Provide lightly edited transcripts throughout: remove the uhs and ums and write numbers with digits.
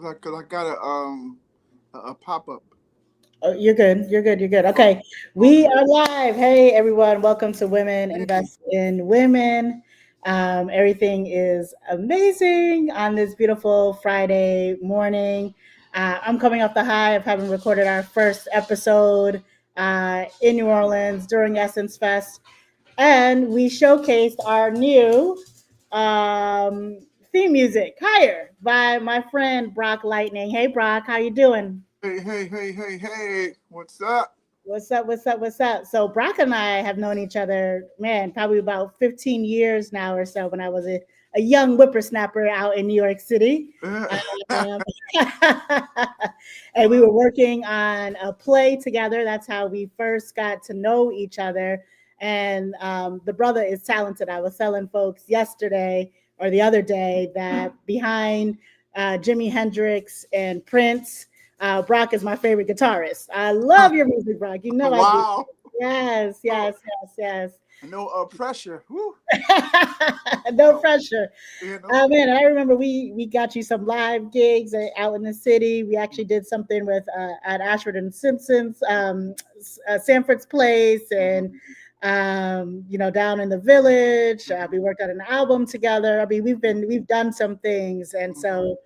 cause I got a pop up. Oh, you're good. You're good. You're good. Okay. We Okay. are live. Hey, everyone. Welcome to Women Hey. Invest in Women. Everything is amazing on this beautiful Friday morning. I'm coming off the high of having recorded our first episode in New Orleans during Essence Fest. And we showcased our new um, theme music, Higher, by my friend Brock Lightning. Hey, Brock. How you doing? Hey. What's up? What's up? What's up? What's up? So Brock and I have known each other, man, probably about 15 years now or so. When I was a young whippersnapper out in New York City, um, and we Wow. were working on a play together. That's how we first got to know each other. And the brother is talented. I was telling folks yesterday or the other day that behind Jimi Hendrix and Prince. Brock is my favorite guitarist. I love your music, Brock. You know I do. Wow. Yes, Oh, yes, yes, no pressure. Woo. yes. No Oh, pressure. no. Man, I remember we got you some live gigs out in the city. We actually did something with at Ashford and Simpsons, Sanford's Place, and Mm-hmm. down in the village. Mm-hmm. We worked on an album together. I mean, we've done some things, and Mm-hmm. so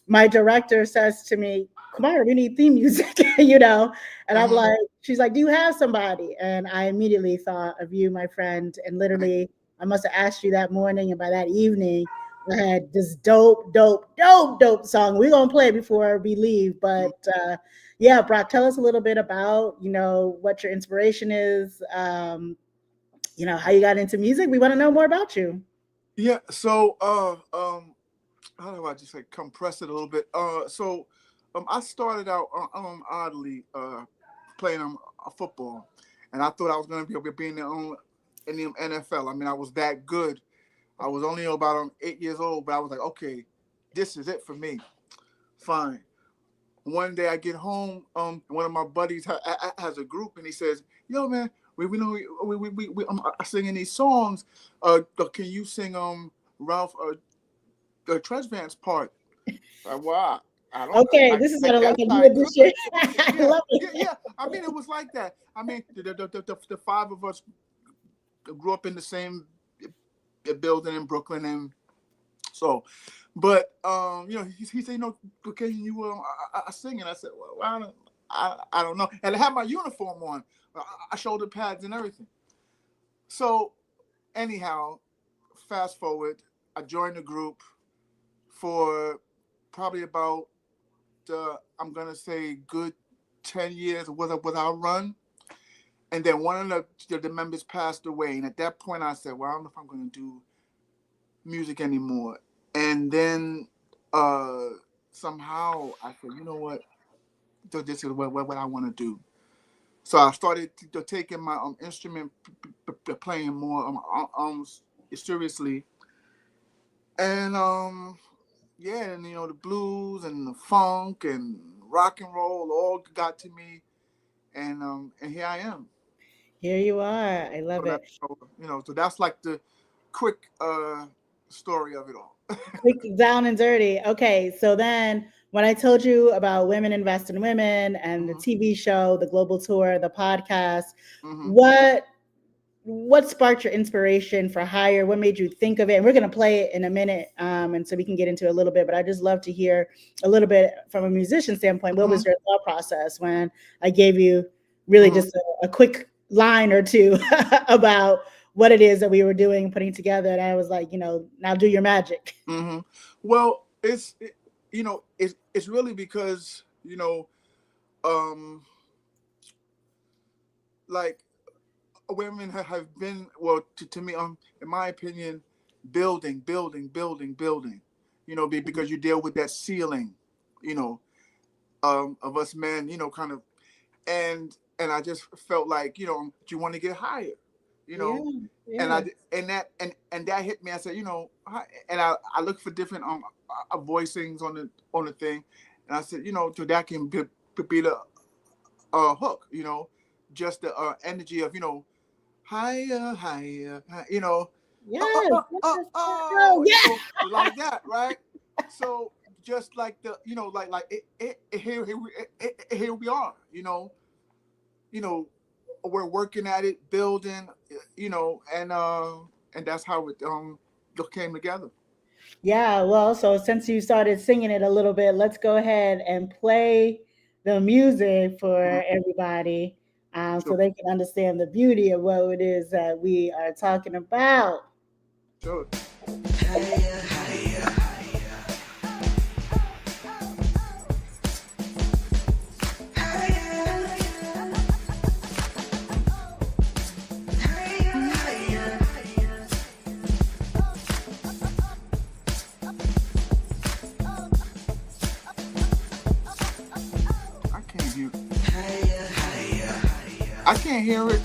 my director says to me, Kamara, we need theme music, you know? And I'm Mm-hmm. like, she's like, do you have somebody? And I immediately thought of you, my friend. And Thank literally, I must have asked you that morning. And by that evening, I had this dope song. We're going to play it before we leave. you. But yeah, Brock, tell us a little bit about, what your inspiration is, how you got into music. We want to know more about you. Yeah. So, how do I just like compress it a little bit? I started out oddly playing football, and I thought I was going to be able to be in the NFL. I mean, I was that good. I was only about 8 years old, but I was like, okay, this is it for me. Fine. One day I get home, one of my buddies has a group, and he says, "Yo, man, we know are singing these songs. Can you sing Ralph Tresvant's part?" Wow, I don't. Okay, this is I going to like guess a I new could. edition. I Yeah, love yeah, it. yeah. I mean, it was like that. I mean, the five of us grew up in the same building in Brooklyn, and so, but he said, okay, you I sing, and I said, well, I don't know, and I had my uniform on, shoulder pads and everything. So, anyhow, fast forward, I joined the group for probably about I'm gonna say good 10 years without run, and then one of the members passed away, and at that point I said, well, I don't know if I'm gonna do music anymore. And then uh, somehow I said, you know what, this is what I want to do. So I started taking my instrument playing more seriously, and yeah, and the blues and the funk and rock and roll all got to me, and here I am. Here you are. I love So it. so that's like the quick story of it all. Quick down and dirty. Okay, so then when I told you about Women Invest in Women and the Hmm. TV show, the global tour, the podcast, Hmm. what what sparked your inspiration for Hire? What made you think of it? And we're going to play it in a minute, and so we can get into it a little bit. But I just love to hear a little bit from a musician standpoint. What was Hmm. your thought process when I gave you really Hmm. just a quick line or two about what it is that we were doing, putting together? And I was like, now do your magic. Hmm. Well, it's really because um, like women have been, well, to me, in my opinion, building. Because you deal with that ceiling, you know, of us men, kind of, and I just felt like you want to get higher, you Yeah, know, and yeah. and that hit me. I said, and I looked for different voicings on the thing, and I said, so that can be the hook, just the energy of higher, higher, Yes, yes, yes. Oh, yeah. like that, right? So just like the, here we are, you know, we're working at it, building, and that's how it came together. Yeah, well, so since you started singing it a little bit, let's go ahead and play the music for Mhm. everybody, Sure, so they can understand the beauty of what it is that we are talking about. sure. I can't hear. I can't hear it.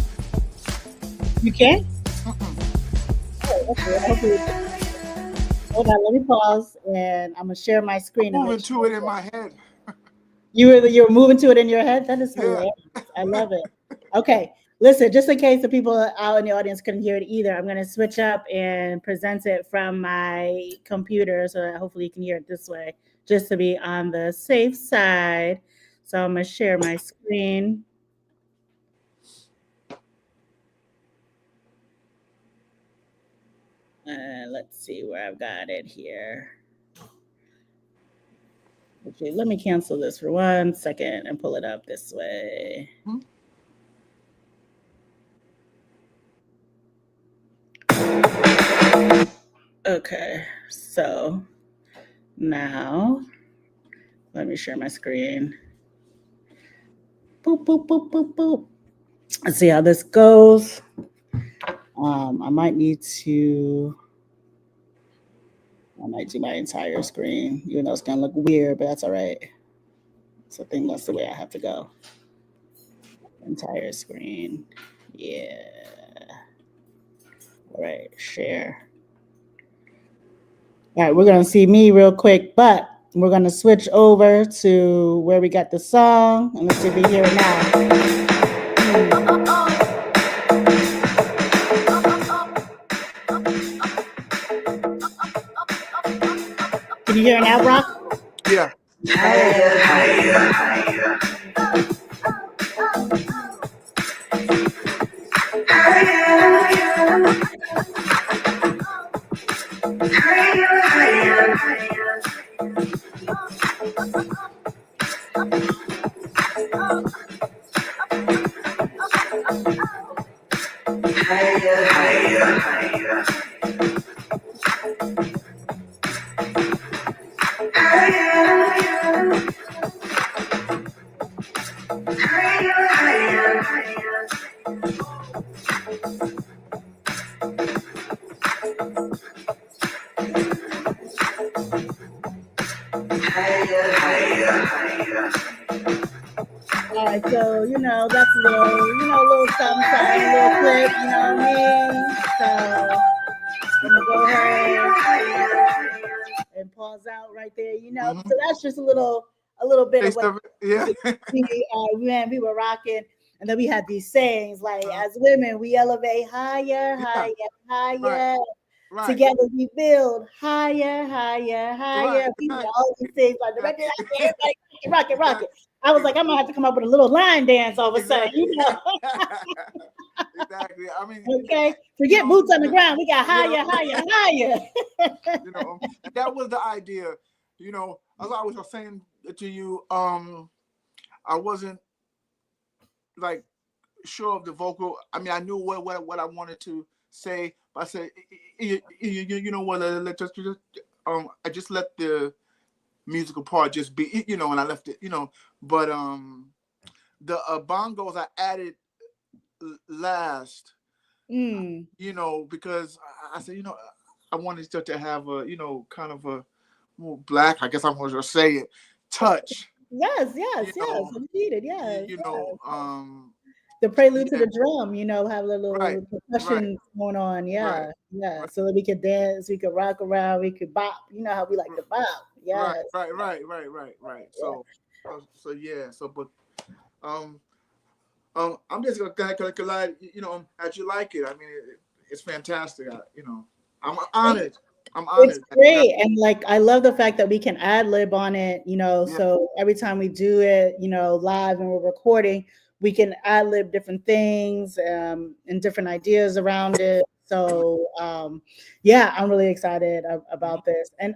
You can? Mm-mm. Oh, okay. Hopefully, hold on. Let me pause, and I'm gonna share my screen I'm and make moving to sure it in my head. you're moving to it in your head. That is Yeah. hilarious. I love it. Okay, listen. Just in case the people out in the audience couldn't hear it either, I'm gonna switch up and present it from my computer, so that hopefully you can hear it this way, just to be on the safe side. So I'm gonna share my screen. Let's see where I've got it here. Okay, let me cancel this for 1 second and pull it up this way. Hmm. Okay, so now let me share my screen. Boop, boop, boop, boop, boop. Let's see how this goes. I might need to, I might do my entire screen, even though it's going to look weird, but that's all right. So I think that's the way I have to go. Entire screen. Yeah. All right, share. All right, we're going to see me real quick, but we're going to switch over to where we got the song, and let's see if we hear it now. Can you hear it now, Brock? Yeah. All right, so that's a little something, something, a little clip. You know what I mean? So I'm gonna go ahead and pause out right there. Hmm. So that's just a little bit of Taste what of it. Yeah. we were rocking, and then we had these sayings like, Uh, as women, we elevate higher, yeah. higher, Right. higher. Right. Together we build higher, higher, Right. higher. We did Right. all these things like the record, Exactly. everybody rock it, rock it. I was like, I'm Exactly. gonna have to come up with a little line dance all of a sudden, Exactly. you know. Exactly. I mean, Okay, you forget know, boots on the ground. We got you know, higher, higher, higher. and that was the idea. As I was saying to you, I wasn't like sure of the vocal. I mean, I knew what I wanted to say, but I said, you know what? I just let the musical part just be, and I left it, But the bongos I added last, Mm. because I said, I wanted to have a, kind of a more black, I guess I'm going to say it, touch, Yes, you yes, yes. know, Indeed, yes, yes. The prelude to yeah, the drum, have a right, little right, percussion going on. right, Yeah, yeah. right, So that we could dance, we could rock around, we could bop. You know how we like to bop. right, Yes. right. So yeah, but um, I'm just gonna glad, that you like it. I mean, it's fantastic. I'm honored. I'm It's honored. great, and, like, I love the fact that we can ad lib on it, Yeah. so every time we do it, live and we're recording, we can ad lib different things, and different ideas around it. So, yeah, I'm really excited Mhm. about this, and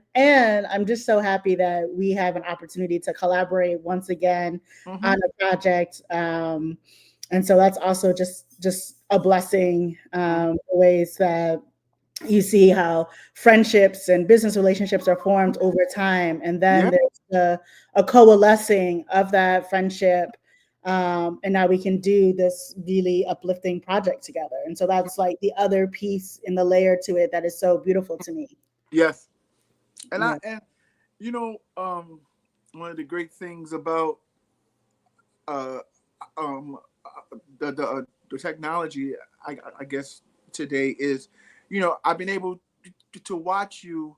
I'm just so happy that we have an opportunity to collaborate once again Mhm. on a project, and so that's also just a blessing, Mhm. ways that you see how friendships and business relationships are formed over time, and then Yeah. there's a coalescing of that friendship, and now we can do this really uplifting project together, and so that's like the other piece in the layer to it that is so beautiful to me. Yes. Yeah. And you know, one of the great things about uh, um, the technology, I guess today is, I've been able to watch you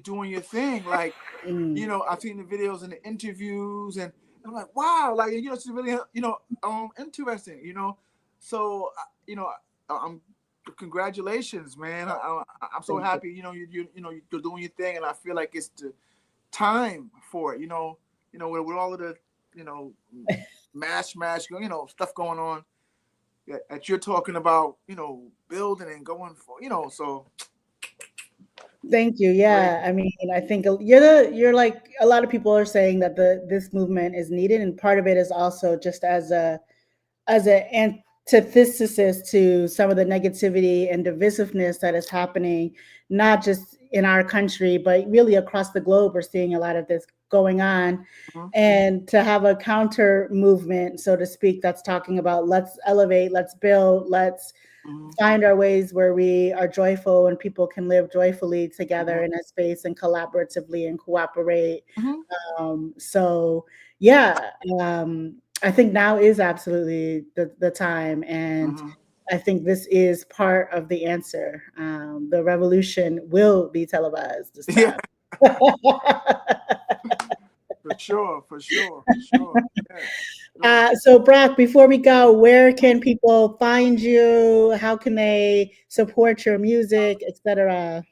doing your thing. Like, Mm. I've seen the videos and the interviews, and I'm like, wow, like, it's really, interesting, So, I'm congratulations, man. I'm so Thank you. happy. You're doing your thing, and I feel like it's the time for it. With all of the, you know, mash, stuff going on that you're talking about, building and going for, so Thank you. great. Yeah, I mean, I think you're like a lot of people are saying that this movement is needed, and part of it is also just as an antithesis to some of the negativity and divisiveness that is happening, not just in our country, but really across the globe. We're seeing a lot of this going on. Mhm. And to have a counter movement, so to speak, that's talking about let's elevate, let's build, let's Mhm. find our ways where we are joyful and people can live joyfully Mhm. together in a space and collaboratively and cooperate. Mhm. So yeah, I think now is absolutely the time, and Mhm. I think this is part of the answer. The revolution will be televised this Yeah, time. for sure, for sure, for sure. Yeah, sure. So Brock, before we go, where can people find you? How can they support your music, etc.?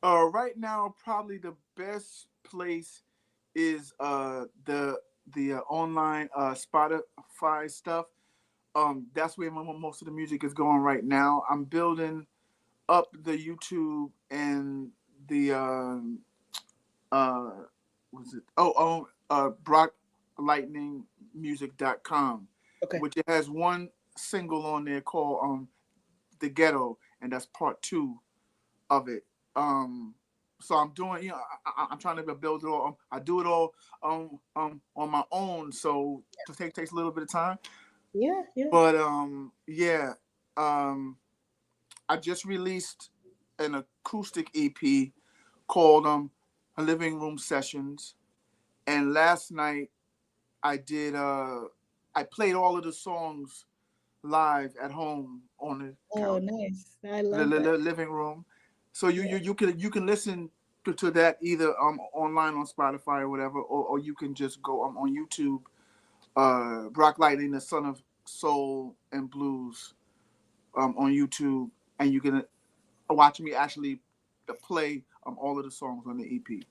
Right now, probably the best place is the online Spotify stuff. That's where most of the music is going right now. I'm building up the YouTube and the uh was it Brock Lightning Music.com, Okay. which it has one single on there called The Ghetto, and that's part two of it. So I'm doing, I'm trying to build it all. I do it all on my own, so it takes a little bit of time. Yeah, yeah. But yeah, um, I just released an acoustic EP called "A Living Room Sessions," and last night I did I played all of the songs live at home on the Oh, couch, nice. I love that. living room. So you Yeah. you you can listen to that either online on Spotify or whatever, or you can just go on YouTube. Brock Lightning, the Son of Soul and Blues, on YouTube, and you can watch me actually play all of the songs on the EP as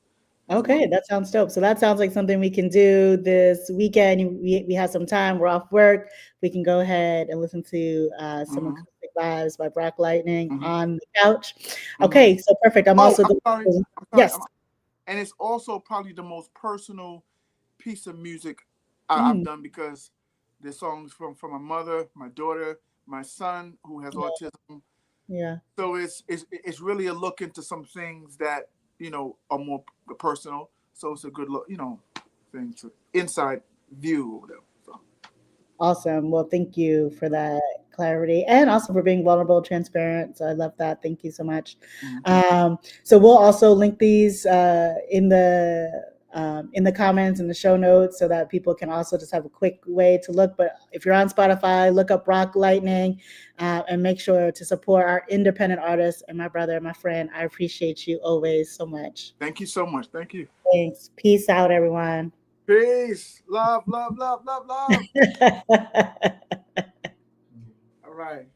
well. Okay, that sounds dope. So that sounds like something we can do this weekend. We have some time. We're off work. We can go ahead and listen to some Hmm. acoustic vibes by Brock Lightning Hmm. on the couch. Hmm. Okay, so perfect. I'm Oh, also I'm sorry. doing, I'm sorry. yes. And it's also probably the most personal piece of music I've Mm, done, because the songs from my mother, my daughter, my son who has yeah, autism. yeah. So it's really a look into some things that are more personal. So it's a good look, thing to inside view or whatever. So. Awesome. Well, thank you for that clarity and also for being vulnerable, transparent. So I love that. Thank you so much. Mm-hmm. So we'll also link these in the comments and the show notes so that people can also just have a quick way to look. But if you're on Spotify, look up Rock Lightning and make sure to support our independent artists and my brother, my friend. I appreciate you always so much. Thank you so much. Thank you. Thanks. Peace out, everyone. Peace. Love, love, love, love, love. All right.